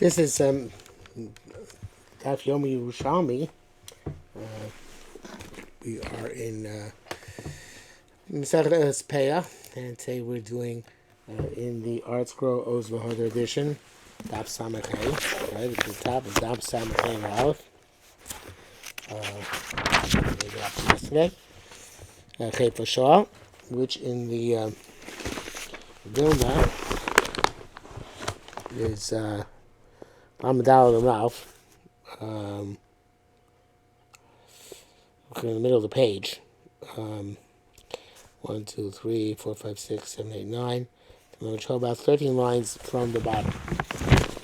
This is Daf Yomi Yerushalmi. We are in Yerushalmi Peah, and today we're doing in the Art Scroll Oz V'Hoder edition, Daf Samachay, right at the top of Daf Samachay and Aleph. Yesterday, Chayfa Shah, which in the Vilna is Amadal and Ralph. In the middle of the page. 1, 2, 3, 4, 5, 6, 7, 8, 9. I'm show about 13 lines from the bottom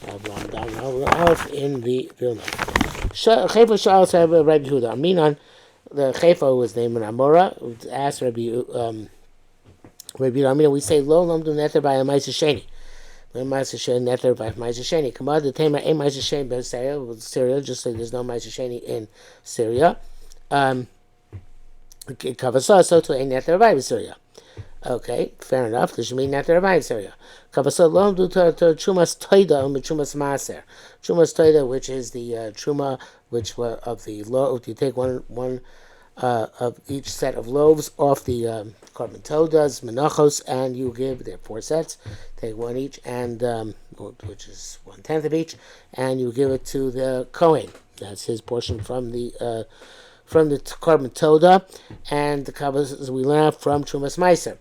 of Amadal and Ralph in the Vilna. Chayfa Shah said Rabbi Yehuda. Aminon, the Chayfa was named Amora. Asked Rabbi Yehuda, we say Lo Lamdu Neter by a Ma'aseh Sheni. Ma'aseh Sheni Neter by Ma'aseh Sheni. Kamad the Tamer a Ma'aseh Sheni by Syria, just like there's no Ma'aseh Sheni in Syria. Kavasa so to a Neter by Syria. Okay, fair enough. There should be Neter by Syria. Kavasa Lo Lamdu to Chumas Toida and Chumas Maaser. Chumas Toida, which is the Truma, which of the loaf. You take one of each set of loaves off the korban todas, menachos, and you give, there are 4 sets, take one each, and which is 1/10 of each, and you give it to the Kohen. That's his portion from the korban toda, and the Kabbalah we learn from Trumas Meiser.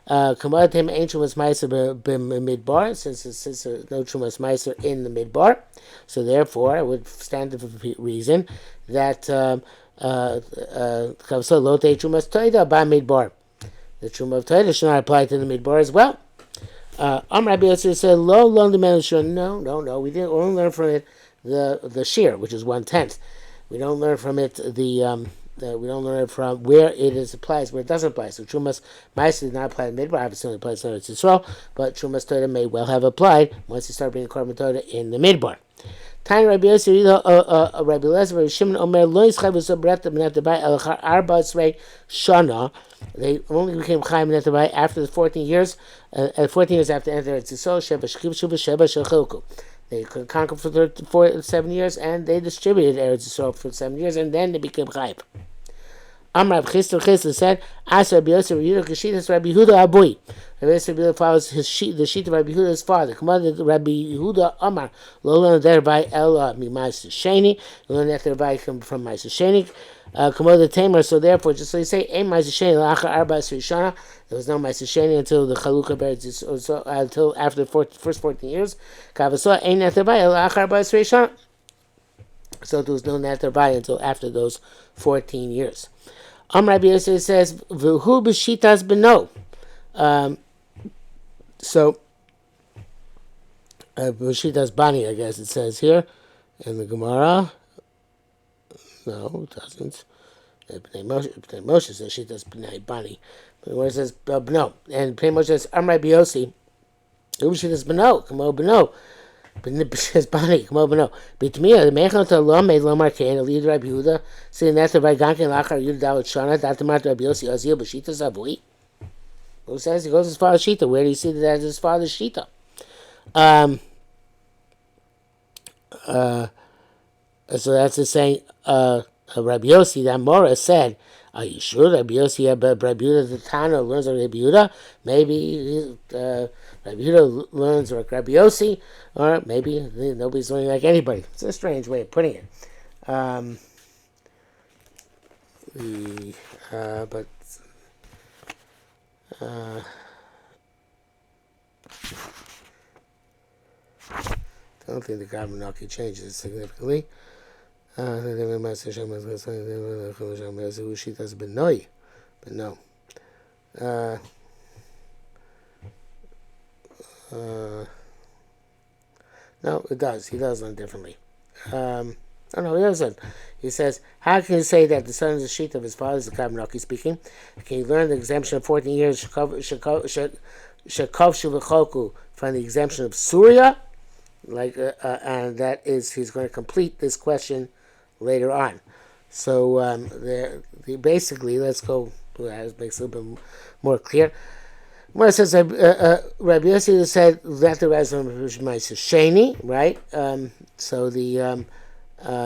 Kamadim ain't Trumas Meiser midbar, since there's no Trumas Meiser in the midbar, so therefore it would stand to reason that the Truma of Toida should not apply to the midbar as well. Rabbi Yosef said, "Lo long the man no. We didn't only learn from it the shear, which is 1/10. We don't learn from it we don't learn it from where it applies, where it doesn't apply. So Trumas Ma'aser did not apply to midbar. Obviously, only applies to Yisrael, but Trumas Toida may well have applied once you start bringing korban Toida in the midbar." Tiny Rabbi Yosef, Rabbi Lezer, Rabbi Shimon Omer, Lo Yischav V'Sobret B'Netabai Elachar Arba Tzrei Shana. They only became Chaim B'Netabai after the 14 years. 14 years after entering Yisrael, Sheva Shkiv Shuva Sheva Shechilku. They could conquer for 7 years, and they distributed Eretz Yisrael for 7 years, and then they became Chaim. Amar Chisda said, "As Rabbi Yosef Rabbi Yehuda Keshitas Rabbi Yehuda Abui." Rabbi Yosef follows the sheet of Rabbi Yehuda's father. Commanded Rabbi Yehuda Amar Lo learn thereby Ella mi Ma'aseh Sheni. Learn that thereby from Ma'aseh Sheni. Commanded Tamer. So therefore, just so you say, "Ein Ma'aseh Sheni la'achar arba shana." There was no Ma'aseh Sheni until the Chalukah until after the first 14 years. Kavasah ein thereby la'achar arba shana. So there was no Neter until after those 14 years. Rabbi Yosef says, "V'hu b'shitas b'no." So b'shitas bani, I guess it says here in the Gemara. No, it doesn't. B'nei Moshe says shitas b'nei bani, but where it says b'no, and B'nei Moshe says, Rabbi Yossi, "V'hu b'shitas b'no, kamo b'no." B'nei Bani, kamo b'no. B'tmiya, the mechon to lo made lo markein, lead Rabbi Yehuda, saying that the Vaygankin lachar Yehuda Dalit Shana, that the Rabbi Yossi Azil b'shitas avui. Who says he goes his father's shita? Where do you see that as his father's shita? So that's the saying. Rabbi Yossi, that Mora said, "Are you sure Rabbi Yossi, Rabbi Yehuda the Tana learns like Rabbi Yehuda? Maybe Rabbi Yehuda learns like Rabbi Yossi, or maybe nobody's learning like anybody." It's a strange way of putting it. But I don't think the Gabanaki changes it significantly. But no. No, it does. He does learn differently. No, he doesn't. He says, how can you say that the son is the sheet of his father, is the Kabbanaki speaking? Can you learn the exemption of 14 years, Shekov Shuvachoku, from the exemption of Surya? And that is, he's going to complete this question later on. So, basically, let's go, that makes it a little bit more clear. Well, it says Rabbi Yossi said that the Razvan Ma'aser Sheni, right? So the uh,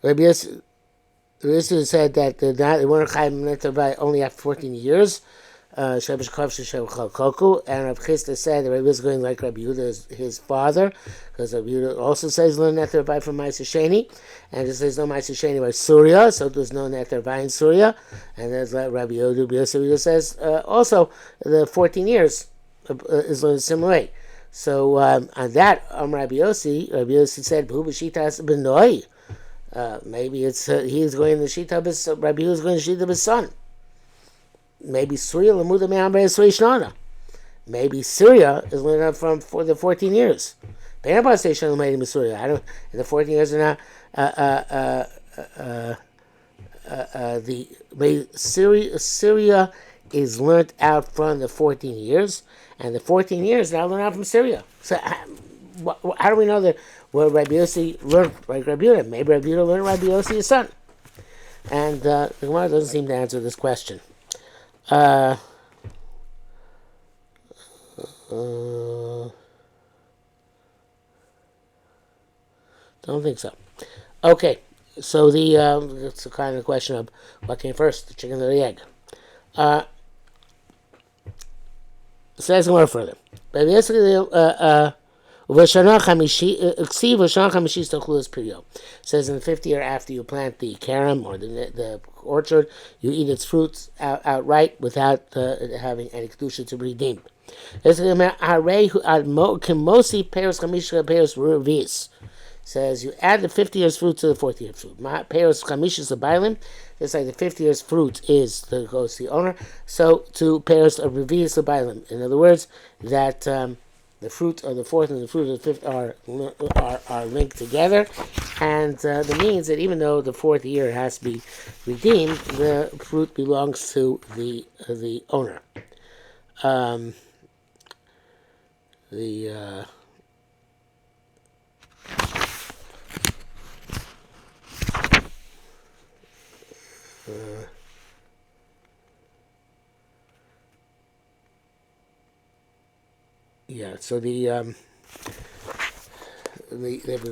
Rabbi Yossi said that they weren't chayim netar only after 14 years. Shebesh Kov Sheshem Koku, and Rav Chisda said that Rabbi was going like Rabbi Yehuda, his father, because Rabbi Yehuda also says no netar by from Ma'aser Sheni, and it says no Ma'aser Sheni by Surya, so there's no netar by in Surya, and there's like Rabbi Yehuda says also the 14 years is learned a similar way. So on that, Rabbi Yossi said, "Who b'shita b'noi?" Maybe it's he's going to shita his Rabbi Yehuda is going to shita his son. Maybe Surya Lamuda Me'amre Shnana. Maybe Syria is learning up from for the 14 years. Be'erba Station made him Surya. I don't. In the 14 years are not. Syria is learnt out from the 14 years, and the 14 years now learn out from Syria. So how do we know that where Rabbi Yossi learned like Rabbi Yehuda? Maybe Rabbi Yehuda learned Rabbi Yossi his son. And the Gemara doesn't seem to answer this question. Don't think so. Okay, so it's a kind of question of what came first, the chicken or the egg. Says more further. But basically, says in the 50th year after you plant the carom or the orchard, you eat its fruits outright without having any kedusha to be redeemed. Says you add the 50 years fruit to the 40 years fruit. Peros chamishis abaylim, just like the 50 years fruit goes to the owner. So to peros of revius abaylim. In other words, that the fruit of the fourth and the fruit of the fifth are linked together, and that means that even though the fourth year has to be redeemed, the fruit belongs to the owner. So the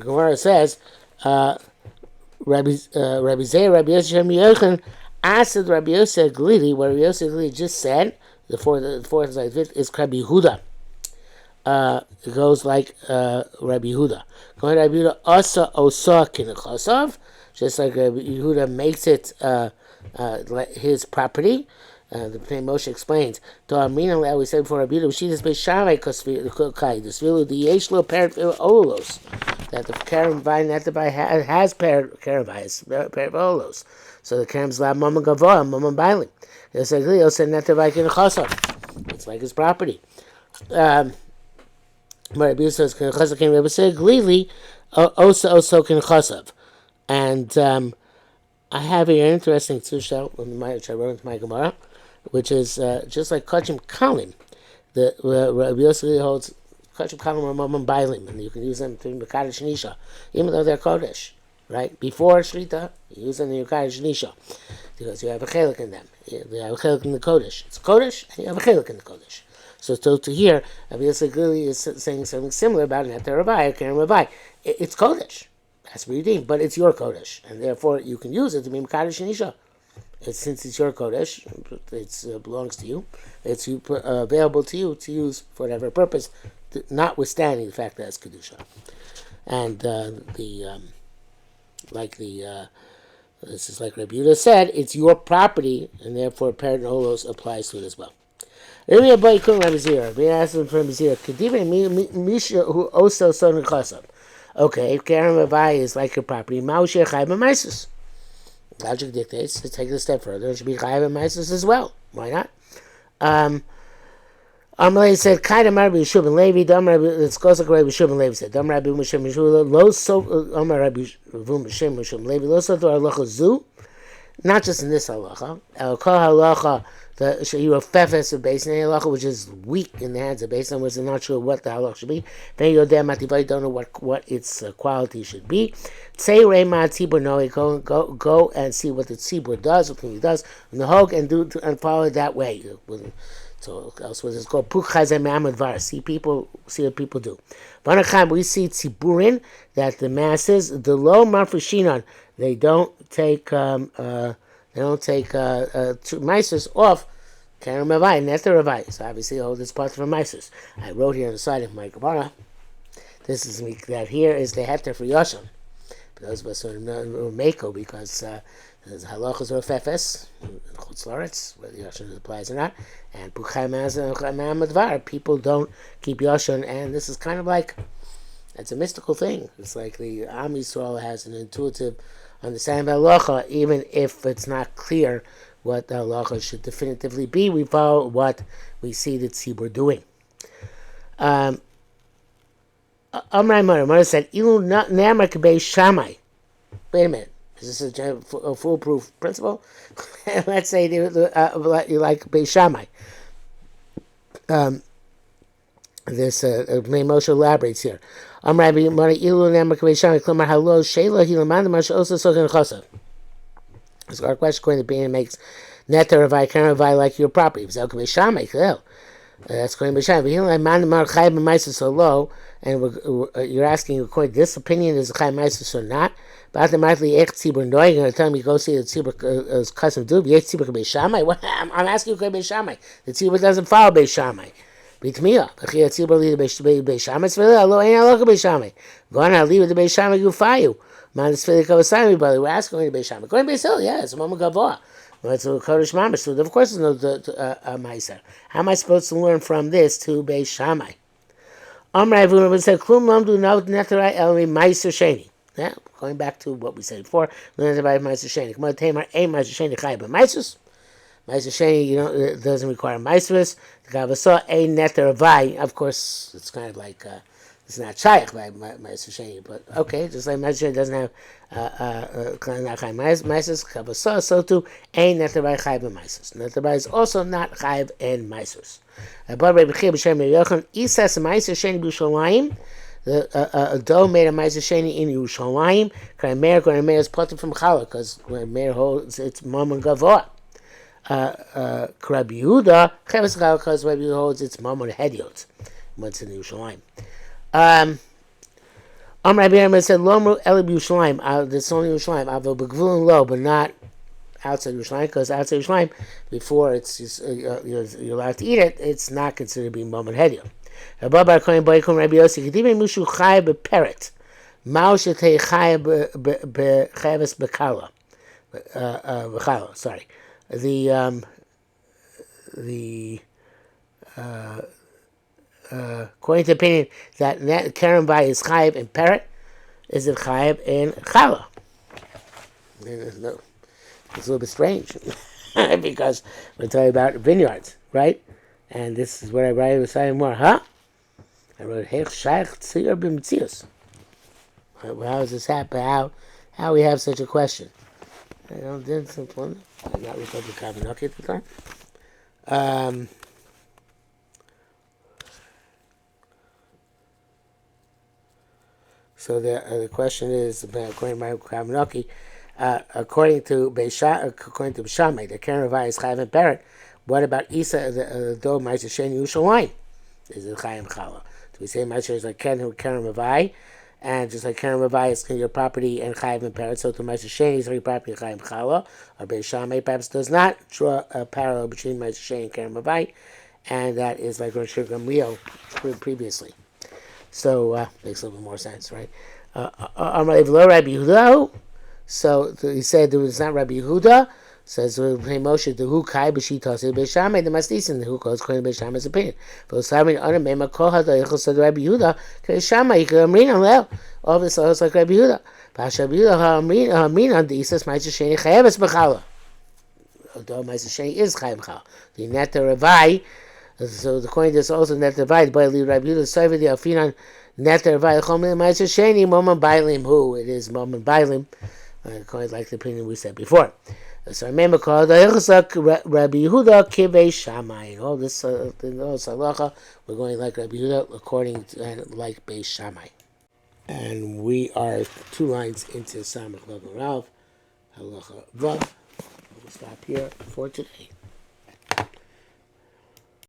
Gemara says, Rabbi Zeh, Rabbi Yerushalmi Peah, asked Rabbi Yosef Glili, what Rabbi Yosef Glili just said, the fourth and fifth is Rabbi Yehuda. It goes like Rabbi Yehuda. Going Rabbi Yehuda asa osa kinechosov, just like Rabbi Yehuda makes it his property. The Moshe explains. To Amina, we said before, Rabbi Yehuda, Shidus Beishavai Koskai, the Svilu, the Yeshlo Parent Olos, that the carom vine that the vine has carom vines, parent Olos. So the carom's lab Mama Gavoa, Mama Bailing. It's like Leo said, Netavai Kinechosov. It's like his property. Rabbi Yehuda says, Kinechosov came, Rabbi said, Glili, Oso Kinechosov. And I have here an interesting tzusha, which I wrote into my Gemara, which is just like Kachim Kalim. The Rabbi Yosef holds Kachim Kalim or Mamam Bailim, and you can use them to Mekadosh Nisha, even though they're Kodesh, right? Before Shrita, you use them in Mekadosh Nisha, because you have a chelik in them. You have a chelik in the Kodesh. It's Kodesh, and you have a chelik in the Kodesh. So to hear, Rabbi Yosef Glili is saying something similar about Neter Rabbi, Keren Rabbi. It's Kodesh. Has to be redeemed, but it's your Kodesh, and therefore you can use it to be Mekadosh Nisha. Since it's your Kodesh, it belongs to you. It's available to you to use for whatever purpose, notwithstanding the fact that it's Kedusha. And this is like Rabbi Yehuda said, it's your property, and therefore parent holos applies to it as well. Rabbi Abai Kun Rabbi Zira. Rabbi asked him for Rabbi Zira. Kediva Misha who also son of Chasam. Okay, if Karen Ravai is like your property, Mao Sheh Chai B'Maisus. Logic dictates to take it a step further. It should be Chai B'Maisus as well. Why not? Amalei said, Kaida Rabbi Yeshua ben Levi, Dam Rabbi, it's goes like Rabbi Yeshua ben Levi said, Dam Rabbi Yeshua ben Levi, Lo So, Amar Rabbi Yeshua ben Levi, Lo So, Halacha Zu, not just in this halacha, El Kol Halacha the you have fefes of base halacha, which is weak in the hands of base, and was not sure what the halacha should be. Then you don't know what its quality should be. Say Rema Tzibur no, go and see what the Tzibur does, what he does, and the Hog and and follow it that way. So else what it's called see what people do. We see Tziburin that the masses, the low mafreshinon, they don't take mices off Karen Mavai, Netter Ravai. So obviously all this part from mices. I wrote here on the side of my Gemara. This is that here is the heter for Yoshan. Those of us who are Mako, because there's halachas or fefes in Chutz La'aretz, whether Yoshan applies or not, and people don't keep Yoshan, and this is kind of like, it's a mystical thing. It's like the Am Yisrael has an intuitive understanding of halacha, even if it's not clear what the halacha should definitively be. We follow what we see the tzibur doing. Amray Mara said, "Ilu namar k'bei Shammai." Wait a minute. Is this a foolproof principle? Let's say you like Beis Shammai. Moshe elaborates here. Amray Mara ilu namar k'bei Shammai. Klamar halo sheila hilaman masha osa sokan chosa. So our question according to being makes netter avai karen avai like your property. That's going to be Shammai. So low, and you're asking according to this opinion is Chai Maisus or not. But the Martli Ech Tzibur Noy, you're going to tell me go see the Tzibur custom do. Yet Tzibur Beis Shammai. I'm asking you Beis Shammai. The Tzibur doesn't follow Beis Shammai. Bitmiya. B'chiyat Tzibur lead Beis Shammai. Tzvila alo ein aloka Beis Shammai. V'ana leave the Beis Shammai gufayu. Man tzvila kavasami brother. We're asking going to Beis Shammai. Going to Beis Hill, yeah, it's a moment gavoa. It's a Kodesh Mamash. So of course, there's no Meiser. How am I supposed to learn from this to Beis Shammai? Amray Avuna would say, "Klum lamdu not neterai elmi Meiser Sheni." Yeah, going back to what we said before, learn about Meiser Sheni. Come on, Tamar, a Meiser Sheni Chai, but Meiser Sheni, it doesn't require Meiserus. The Gavasah a neter vai. Of course, it's kind of like it's not shaykh by Meiser Sheni, but okay, just like Meiser Sheni doesn't have not Chai Meiserus, Gavasah, so too a neter vai Chai by Meiserus. Neter vai is also not Chai and Meiserus. But Rabbi Chia b'Shem Yochanan, Isas Meiser Sheni b'Yushalayim. The dough made a Meiser Sheni in Yerushalmi Peah. Meir is plucked from Challah because when Meir holds its mom and gavoa. Rabbi Yehuda Cheves Challah because Rabbi Yehuda holds its mom and hediot. Once in Yerushalmi. Rabbi Yehuda said, "Lomru Eli b'Yerushalayim." This only Yerushalayim. Avo b'Gvulin lo, but not outside Yerushalayim, because outside Yerushalayim, before it's just, you're allowed to eat it, it's not considered to be mom and hediot. Rabbi Kohen Boykum Rabbi Yossi Kedivim Mushu Chai bePeret Mao Shetei Chai beChaves beKala beChala. Sorry, the according to opinion that Karen Vai is Chayiv in Peret, is it Chayiv in Chala? No, it's a little bit strange because we're talking about vineyards, right? And this is what I write beside more, huh? I wrote Hech Shaykh Tzir B'Mitzius. How does this happen? How we have such a question? I did something. I'm not referring to Kavanaki at the time. So the question is according to Kavanaki, according to B'Shamai, the Karen Ravai is Chayv and Peret. What about Isa, the dough Meiser Sheni Yerushalayim? Is it Chayim Chala? Do we say Meiser is like Karen Ravai, and just like Karen Ravai is your property and Chayim and Peret, so to Meiser Sheni is your property and Chayim Chala, or Beis Shammai perhaps does not draw a parallel between Meiser Sheni and Karen Ravai, and that is like Rosh Gamliel previously. So makes a little bit more sense, right? Rabbi Yehuda. So he said there was not Rabbi Yehuda. Says Moshe the who kai b'shita say Beis Shammai the masnisin the who calls according to Beis Shammai's opinion. But Samin on a mema kol hadayich said Rabbi Yehuda Beis Shammai you can amrin on leo. All this is like Rabbi Yehuda. Pasha Rabbi Yehuda amrin on the Isas Meiser Sheni chayeves b'chala. Although Meiser Sheni is chayev b'chala. The neter Ravai. So the coin is also neter Ravai. By Rabbi Yehuda Soivid the Afinan neter Ravai chomim Meiser Sheni Moman Bailim who it is Moman Bailim. According like the opinion we said before. So remember, called the Hilchak Rabbi Yehuda Kivei Shammai. And all this, in all this halacha, we're going like Rabbi Yehuda, according to and like Beis Shammai. And we are 2 lines into Samach Vav Rav, halacha Vav. We'll stop here for today.